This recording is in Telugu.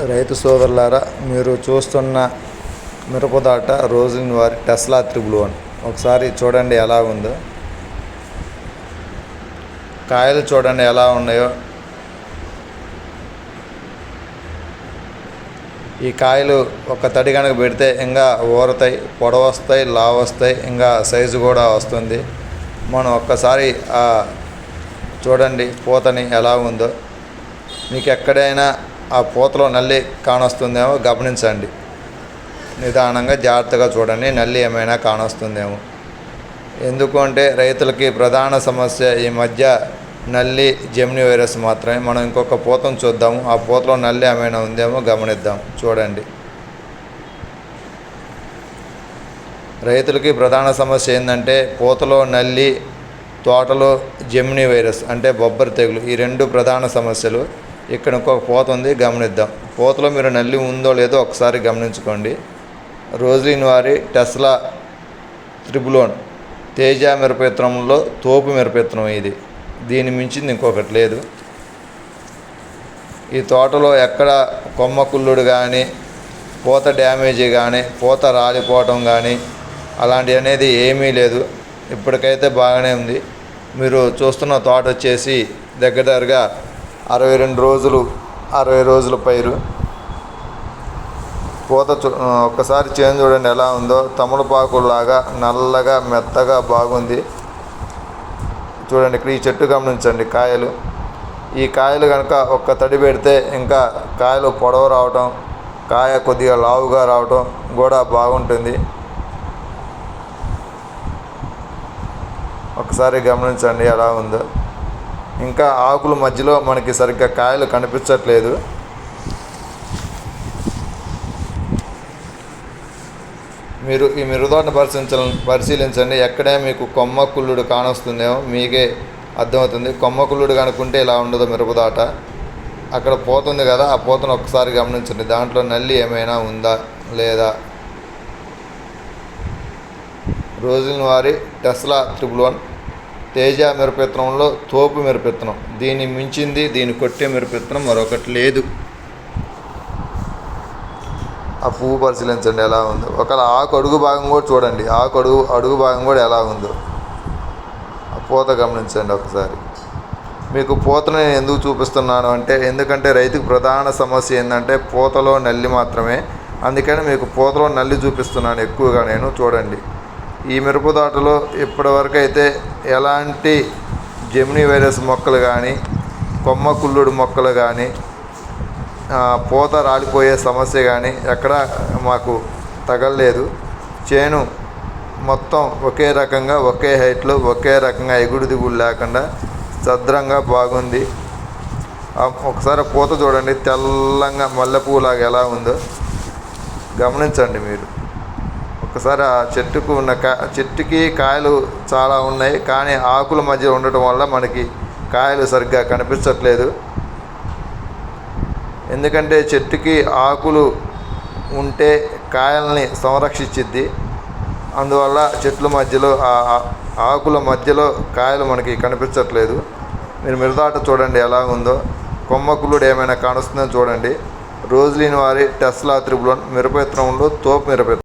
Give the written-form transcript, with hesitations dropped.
రైతు సోదరులారా, మీరు చూస్తున్న మిరపదాట రోజ్లిన్ వారి టెస్లా త్రిబుల్ 1 ఒకసారి చూడండి ఎలా ఉందో. కాయలు చూడండి ఎలా ఉన్నాయో. ఈ కాయలు ఒక తడి కనుక పెడితే ఇంకా ఊరతాయి, పొడవు వస్తాయి, లావు వస్తాయి, ఇంకా సైజు కూడా వస్తుంది. మనం ఒక్కసారి చూడండి పూతని ఎలా ఉందో. మీకు ఎక్కడైనా ఆ పూతలో నల్లి కానొస్తుందేమో గమనించండి. నిదానంగా జాగ్రత్తగా చూడండి, నల్లి ఏమైనా కానొస్తుందేమో. ఎందుకంటే రైతులకి ప్రధాన సమస్య ఈ మధ్య నల్లి, జెమిని వైరస్ మాత్రమే. మనం ఇంకొక పూతను చూద్దాము, ఆ పూతలో నల్లి ఏమైనా ఉందేమో గమనిద్దాం. చూడండి, రైతులకి ప్రధాన సమస్య ఏంటంటే పూతలో నల్లి, తోటలో జెమిని వైరస్ అంటే బొబ్బరి తెగులు. ఈ రెండు ప్రధాన సమస్యలు. ఇక్కడ ఇంకొక పూత ఉంది, గమనిద్దాం. పూతలో మీరు నల్లి ఉందో లేదో ఒకసారి గమనించుకోండి. రోజ్లిన్ వారి టెస్లా త్రిబుల్ 1 తేజ మిరపవిత్తనంలో తోపు మిరపవిత్తనం ఇది. దీని మించింది ఇంకొకటి లేదు. ఈ తోటలో ఎక్కడ కొమ్మ కుళ్ళుడు కానీ, పూత డ్యామేజీ కానీ, పూత రాలిపోవటం కానీ అలాంటి అనేది ఏమీ లేదు. ఇప్పటికైతే బాగానే ఉంది. మీరు చూస్తున్న తోట వచ్చేసి దగ్గరగా 62 రోజులు, 60 రోజుల పైరు. పూత ఒక్కసారి చేను చూడండి ఎలా ఉందో. తమలపాకులాగా నల్లగా మెత్తగా బాగుంది. చూడండి, ఇక్కడ ఈ చెట్టు గమనించండి, కాయలు. ఈ కాయలు కనుక ఒక్క తడి పెడితే ఇంకా కాయలు పొడవు రావటం, కాయ కొద్దిగా లావుగా రావటం కూడా బాగుంటుంది. ఒకసారి గమనించండి ఎలా ఉందో. ఇంకా ఆకుల మధ్యలో మనకి సరిగ్గా కాయలు కనిపించట్లేదు. మీరు ఈ మిరపతోటను పరిశీలించండి. ఎక్కడే మీకు కొమ్మ కుళ్ళుడు కానొస్తుందేమో మీకే అర్థమవుతుంది. కొమ్మ కుళ్ళుడు కనుక్కుంటే ఇలా ఉండదు మిరపతోట. అక్కడ పోతుంది కదా, ఆ పోతను ఒకసారి గమనించండి. దాంట్లో నల్లి ఏమైనా ఉందా లేదా. రోజ్లిన్ వారి టెస్లా త్రిబుల్ 1 తేజ మిరపవిత్తనంలో తోపు మిరపవిత్తనం. దీన్ని మించింది, దీన్ని కొట్టే మిరపవిత్తనం మరొకటి లేదు. ఆ పువ్వు పరిశీలించండి ఎలా ఉందో. ఒకవేళ ఆకు అడుగు భాగం కూడా చూడండి, ఆకు అడుగు భాగం కూడా ఎలా ఉందో. ఆ పూత గమనించండి ఒకసారి. మీకు పూతను నేను ఎందుకు చూపిస్తున్నాను అంటే, ఎందుకంటే రైతుకు ప్రధాన సమస్య ఏంటంటే పూతలో నల్లి మాత్రమే. అందుకని మీకు పూతలో నల్లి చూపిస్తున్నాను ఎక్కువగా నేను. చూడండి, ఈ మిరపతోటలో ఇప్పటివరకు అయితే ఎలాంటి జెమిని వైరస్ మొక్కలు కానీ, కొమ్మ కుళ్ళుడు మొక్కలు కానీ, పూత రాలిపోయే సమస్య కానీ ఎక్కడ మాకు తగలలేదు. చేను మొత్తం ఒకే రకంగా, ఒకే హైట్లో, ఒకే రకంగా ఎగుడు దిగుడు లేకుండా సద్రంగా బాగుంది. ఒకసారి పూత చూడండి, తెల్లంగా మల్లెపూలాగా ఎలా ఉందో గమనించండి మీరు. ఒకసారి ఆ చెట్టుకు ఉన్న చెట్టుకి కాయలు చాలా ఉన్నాయి, కానీ ఆకుల మధ్య ఉండటం వల్ల మనకి కాయలు సరిగ్గా కనిపించట్లేదు. ఎందుకంటే చెట్టుకి ఆకులు ఉంటే కాయల్ని సంరక్షించిద్ది. అందువల్ల చెట్ల మధ్యలో ఆకుల మధ్యలో కాయలు మనకి కనిపించట్లేదు. మీరు మిరపతోట చూడండి ఎలా ఉందో. కొమ్మ కుళ్ళుడు ఏమైనా కానొస్తుందని చూడండి. రోజ్లిన్ వారి టెస్లా త్రిబుల్ 1 మిరపవిత్తనంలో తోపు మిరపవిత్తనం.